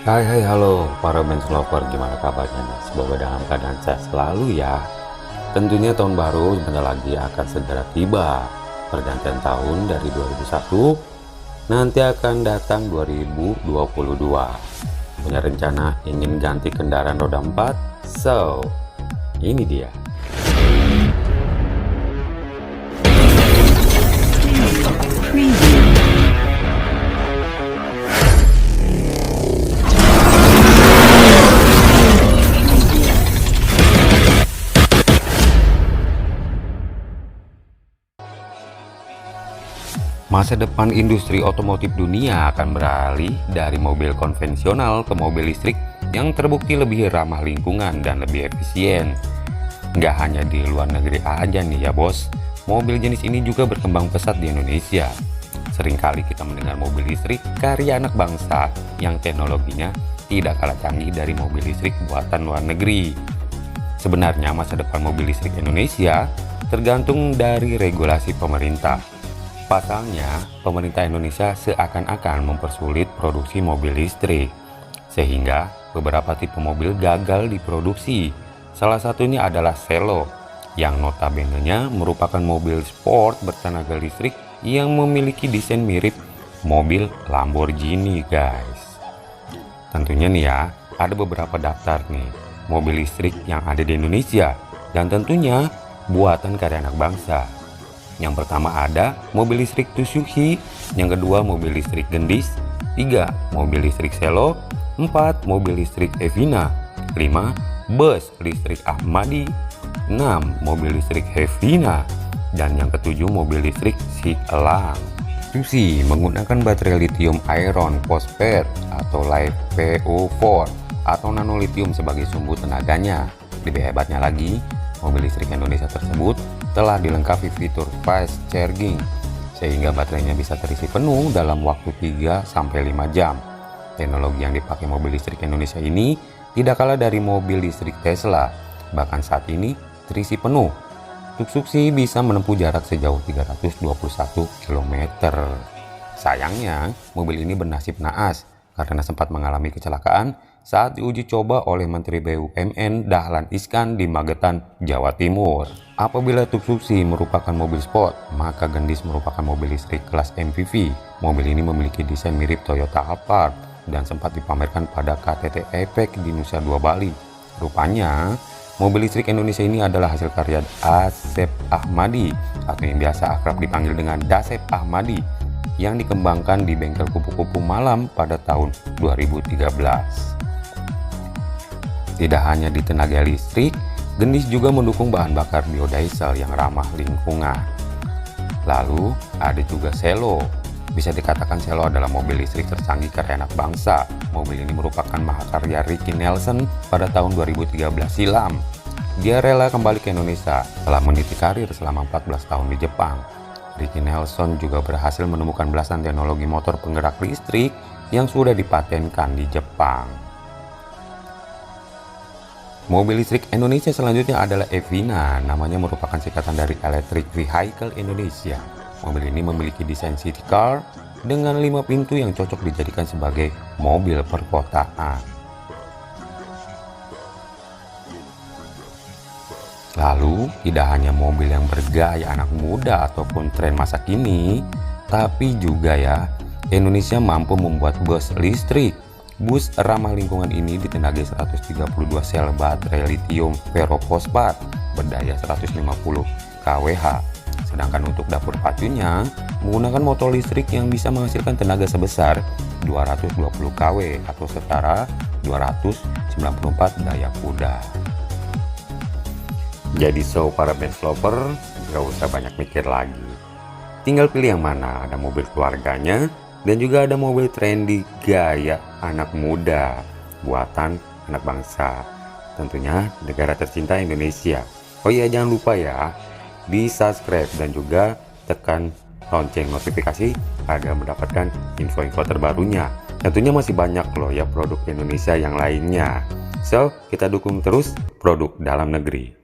Hai halo para bench lover, gimana kabarnya nih? Semoga dalam keadaan sehat selalu ya. Tentunya tahun baru sebentar lagi akan segera tiba. Pergantian tahun dari 2001 nanti akan datang 2022. Punya rencana ingin ganti kendaraan roda 4? So, ini dia. Masa depan industri otomotif dunia akan beralih dari mobil konvensional ke mobil listrik yang terbukti lebih ramah lingkungan dan lebih efisien. Nggak hanya di luar negeri aja nih ya bos, mobil jenis ini juga berkembang pesat di Indonesia. Seringkali kita mendengar mobil listrik karya anak bangsa yang teknologinya tidak kalah canggih dari mobil listrik buatan luar negeri. Sebenarnya masa depan mobil listrik Indonesia tergantung dari regulasi pemerintah. Pasalnya, pemerintah Indonesia seakan-akan mempersulit produksi mobil listrik, sehingga beberapa tipe mobil gagal diproduksi. Salah satunya adalah Selo, yang notabene-nya merupakan mobil sport bertenaga listrik yang memiliki desain mirip mobil Lamborghini, guys. Tentunya nih ya, ada beberapa daftar nih, mobil listrik yang ada di Indonesia, dan tentunya buatan karya anak bangsa. Yang pertama ada mobil listrik Tsuzuki, yang kedua mobil listrik Gendis, 3 mobil listrik Selo, 4 mobil listrik Evina, 5 bus listrik Ahmadi, 6 mobil listrik Hevina, dan yang ketujuh mobil listrik Elang. Tsuzuki menggunakan baterai lithium iron phosphate atau LiPo4 atau nanolithium sebagai sumber tenaganya. Lebih hebatnya lagi, mobil listrik Indonesia tersebut telah dilengkapi fitur fast charging sehingga baterainya bisa terisi penuh dalam waktu 3-5 jam. Teknologi yang dipakai mobil listrik Indonesia ini tidak kalah dari mobil listrik Tesla. Bahkan saat ini terisi penuh, Tsuzuki bisa menempuh jarak sejauh 321 km. Sayangnya, mobil ini bernasib naas karena sempat mengalami kecelakaan saat diuji coba oleh Menteri BUMN Dahlan Iskan di Magetan, Jawa Timur. Apabila Tsuzuki merupakan mobil sport, maka Gendis merupakan mobil listrik kelas MPV. Mobil ini memiliki desain mirip Toyota Alphard dan sempat dipamerkan pada KTT EPEC di Nusa Dua Bali. Rupanya, mobil listrik Indonesia ini adalah hasil karya Asep Ahmadi atau yang biasa akrab dipanggil dengan Dasep Ahmadi yang dikembangkan di bengkel kupu-kupu malam pada tahun 2013. Tidak hanya di tenaga listrik, Gendis juga mendukung bahan bakar biodiesel yang ramah lingkungan. Lalu ada juga Selo. Bisa dikatakan Selo adalah mobil listrik tercanggih karya anak bangsa. Mobil ini merupakan mahakarya Ricky Nelson pada tahun 2013 silam. Dia rela kembali ke Indonesia setelah meniti karir selama 14 tahun di Jepang. Ricky Nelson juga berhasil menemukan belasan teknologi motor penggerak listrik yang sudah dipatenkan di Jepang. Mobil listrik Indonesia selanjutnya adalah Evina, namanya merupakan singkatan dari Electric Vehicle Indonesia. Mobil ini memiliki desain city car dengan 5 pintu yang cocok dijadikan sebagai mobil perkotaan. Lalu, tidak hanya mobil yang bergaya anak muda ataupun tren masa kini, tapi juga ya, Indonesia mampu membuat bus listrik. Bus ramah lingkungan ini ditenagai 132 sel baterai lithium ferrofosfat berdaya 150 kWh. Sedangkan untuk dapur pacunya menggunakan motor listrik yang bisa menghasilkan tenaga sebesar 220 kW atau setara 294 daya kuda. Jadi para bench lover, gak usah banyak mikir lagi. Tinggal pilih yang mana, ada mobil keluarganya dan juga ada mobil trendy gaya anak muda buatan anak bangsa, tentunya negara tercinta Indonesia. Oh iya, jangan lupa ya di subscribe dan juga tekan lonceng notifikasi agar mendapatkan info-info terbarunya. Tentunya masih banyak loh ya produk Indonesia yang lainnya. So, kita dukung terus produk dalam negeri.